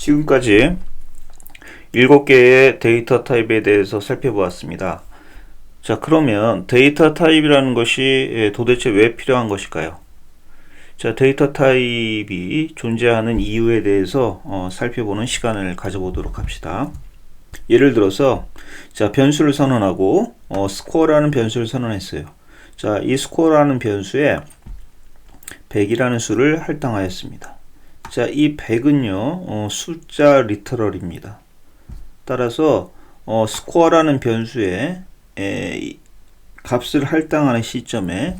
지금까지 7개의 데이터 타입에 대해서 살펴보았습니다. 자, 그러면 데이터 타입이라는 것이 도대체 왜 필요한 것일까요? 자, 데이터 타입이 존재하는 이유에 대해서 살펴보는 시간을 가져보도록 합시다. 예를 들어서 자, 변수를 선언하고 스코어라는 변수를 선언했어요. 자, 이 스코어라는 변수에 100이라는 수를 할당하였습니다. 자, 이 100은요 숫자 리터럴입니다. 따라서 스코어라는 변수에 값을 할당하는 시점에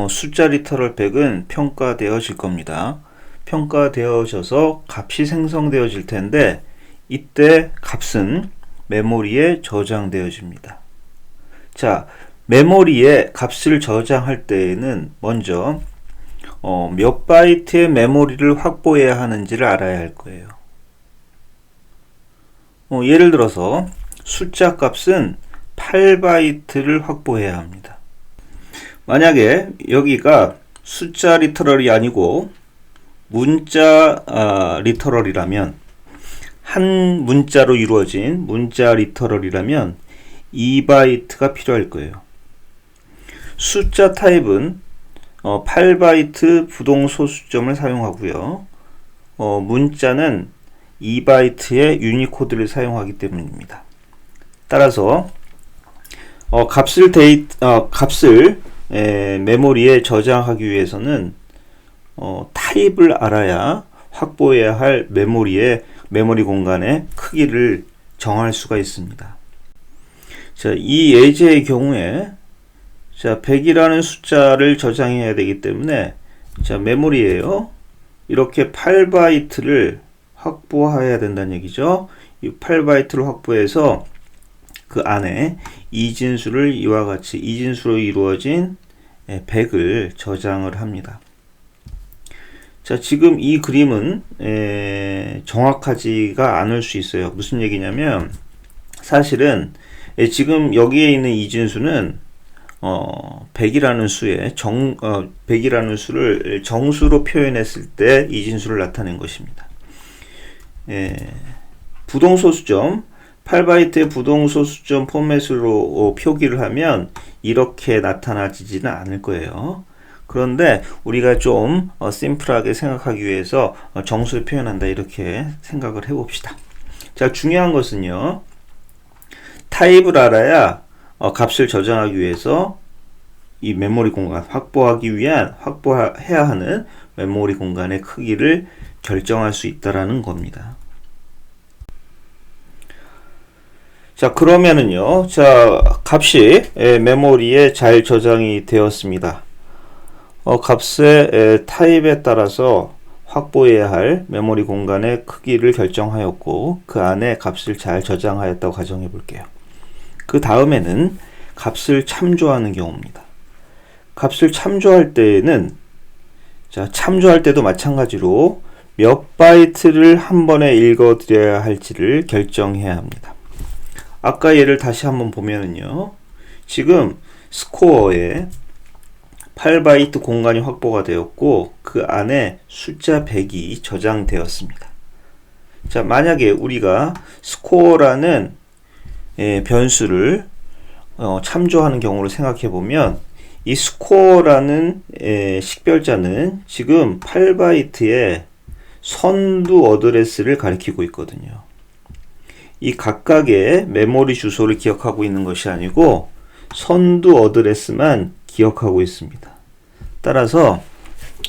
숫자 리터럴 100은 평가되어질 겁니다. 평가되어져서 값이 생성되어질 텐데 이때 값은 메모리에 저장되어집니다. 자, 메모리에 값을 저장할 때에는 먼저 몇 바이트의 메모리를 확보해야 하는지를 알아야 할 거예요. 예를 들어서 숫자 값은 8바이트를 확보해야 합니다. 만약에 여기가 숫자 리터럴이 아니고 문자 리터럴이라면, 한 문자로 이루어진 문자 리터럴이라면 2바이트가 필요할 거예요. 숫자 타입은 8바이트 부동소수점을 사용하고요. 문자는 2바이트의 유니코드를 사용하기 때문입니다. 따라서 값을 메모리에 저장하기 위해서는 타입을 알아야 확보해야 할 메모리 공간의 크기를 정할 수가 있습니다. 자, 이 예제의 경우에 자, 100이라는 숫자를 저장해야 되기 때문에 자, 메모리에요. 이렇게 8바이트를 확보해야 된다는 얘기죠. 이 8바이트를 확보해서 그 안에 이진수를 이와 같이 이진수로 이루어진 100을 저장을 합니다. 자, 지금 이 그림은 정확하지가 않을 수 있어요. 무슨 얘기냐면 사실은 지금 여기에 있는 이진수는 100이라는 수에 100이라는 수를 정수로 표현했을 때 이진수를 나타낸 것입니다. 부동소수점 8바이트의 부동소수점 포맷으로 표기를 하면 이렇게 나타나지는 않을 거예요. 그런데 우리가 좀 심플하게 생각하기 위해서 정수를 표현한다 이렇게 생각을 해봅시다. 자, 중요한 것은요, 타입을 알아야 값을 저장하기 위해서 이 메모리 공간 확보해야 하는 메모리 공간의 크기를 결정할 수 있다라는 겁니다. 자, 그러면은요, 자, 값이 메모리에 잘 저장이 되었습니다. 값의 타입에 따라서 확보해야 할 메모리 공간의 크기를 결정하였고 그 안에 값을 잘 저장하였다고 가정해 볼게요. 그 다음에는 값을 참조하는 경우입니다. 값을 참조할 때에는 자, 참조할 때도 마찬가지로 몇 바이트를 한 번에 읽어 드려야 할지를 결정해야 합니다. 아까 예를 다시 한번 보면은요, 지금 스코어에 8바이트 공간이 확보가 되었고 그 안에 숫자 100이 저장되었습니다. 자, 만약에 우리가 스코어라는 변수를 참조하는 경우를 생각해 보면 이 스코어라는 식별자는 지금 8바이트의 선두 어드레스를 가리키고 있거든요. 이 각각의 메모리 주소를 기억하고 있는 것이 아니고 선두 어드레스만 기억하고 있습니다. 따라서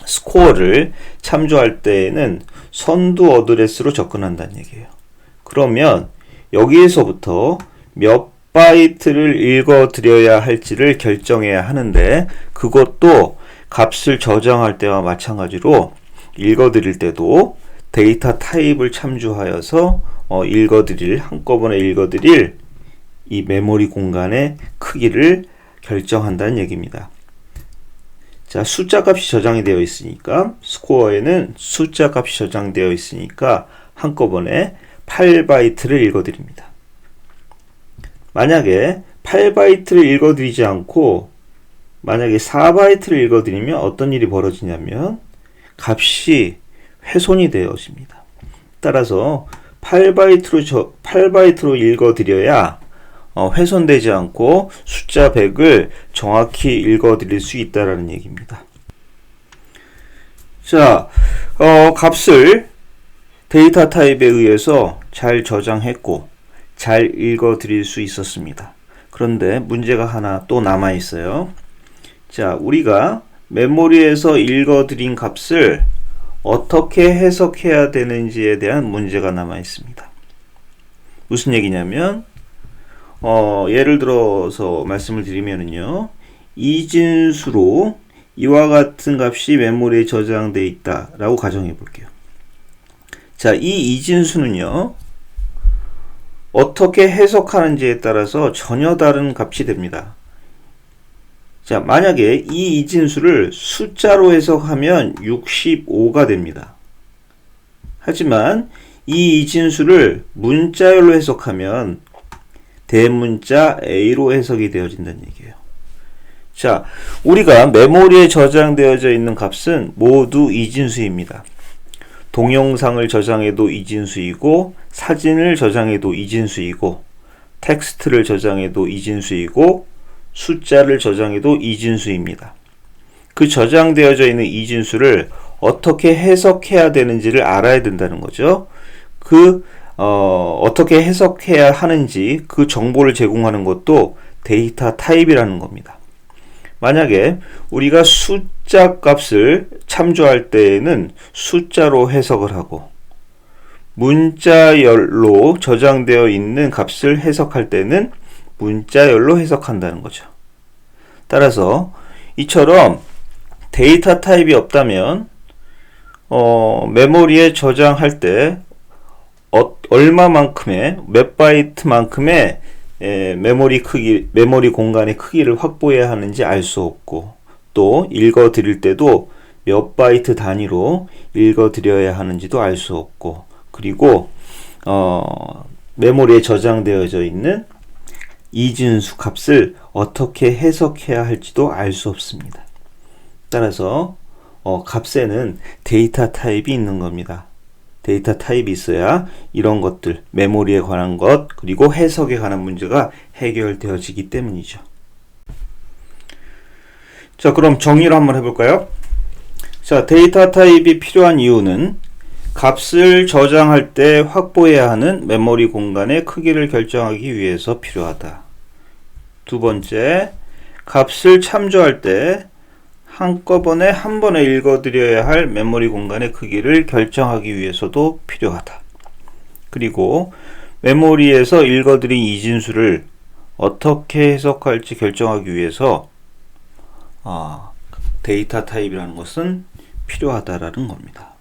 스코어를 참조할 때에는 선두 어드레스로 접근한다는 얘기예요. 그러면 여기에서부터 몇 바이트를 읽어 드려야 할지를 결정해야 하는데 그것도 값을 저장할 때와 마찬가지로 읽어 드릴 때도 데이터 타입을 참조하여서 한꺼번에 읽어 드릴 이 메모리 공간의 크기를 결정한다는 얘기입니다. 자, 숫자 값이 저장이 되어 있으니까 스코어에는 숫자 값이 저장되어 있으니까 한꺼번에 8바이트를 읽어 드립니다. 만약에 8바이트를 읽어 드리지 않고 만약에 4바이트를 읽어 드리면 어떤 일이 벌어지냐면 값이 훼손이 되어집니다. 따라서 8바이트로 읽어드려야 훼손되지 않고 숫자 100을 정확히 읽어드릴 수 있다라는 얘기입니다. 자, 값을 데이터 타입에 의해서 잘 저장했고 잘 읽어드릴 수 있었습니다. 그런데 문제가 하나 또 남아 있어요. 자, 우리가 메모리에서 읽어드린 값을 어떻게 해석해야 되는지에 대한 문제가 남아 있습니다. 무슨 얘기냐면 예를 들어서 말씀을 드리면요, 이진수로 이와 같은 값이 메모리에 저장되어 있다 라고 가정해 볼게요. 자, 이 이진수는요, 어떻게 해석하는지에 따라서 전혀 다른 값이 됩니다. 자, 만약에 이 이진수를 숫자로 해석하면 65가 됩니다. 하지만 이 이진수를 문자열로 해석하면 대문자 A로 해석이 되어진다는 얘기예요. 자, 우리가 메모리에 저장되어져 있는 값은 모두 이진수입니다. 동영상을 저장해도 이진수이고, 사진을 저장해도 이진수이고, 텍스트를 저장해도 이진수이고, 숫자를 저장해도 이진수입니다. 그 저장되어져 있는 이진수를 어떻게 해석해야 되는지를 알아야 된다는 거죠. 어떻게 해석해야 하는지 그 정보를 제공하는 것도 데이터 타입이라는 겁니다. 만약에 우리가 숫자 값을 참조할 때에는 숫자로 해석을 하고, 문자열로 저장되어 있는 값을 해석할 때는 문자열로 해석한다는 거죠. 따라서 이처럼 데이터 타입이 없다면 메모리에 저장할 때 얼마만큼의 몇 바이트만큼의 메모리 공간의 크기를 확보해야 하는지 알 수 없고, 또 읽어 드릴 때도 몇 바이트 단위로 읽어 드려야 하는지도 알 수 없고, 그리고 메모리에 저장되어져 있는 이진수 값을 어떻게 해석해야 할지도 알 수 없습니다. 따라서 값에는 데이터 타입이 있는 겁니다. 데이터 타입이 있어야 이런 것들, 메모리에 관한 것, 그리고 해석에 관한 문제가 해결되어지기 때문이죠. 자, 그럼 정리를 한번 해볼까요? 자, 데이터 타입이 필요한 이유는 값을 저장할 때 확보해야 하는 메모리 공간의 크기를 결정하기 위해서 필요하다. 두 번째, 값을 참조할 때 한꺼번에 한 번에 읽어드려야 할 메모리 공간의 크기를 결정하기 위해서도 필요하다. 그리고 메모리에서 읽어드린 이진수를 어떻게 해석할지 결정하기 위해서 데이터 타입이라는 것은 필요하다라는 겁니다.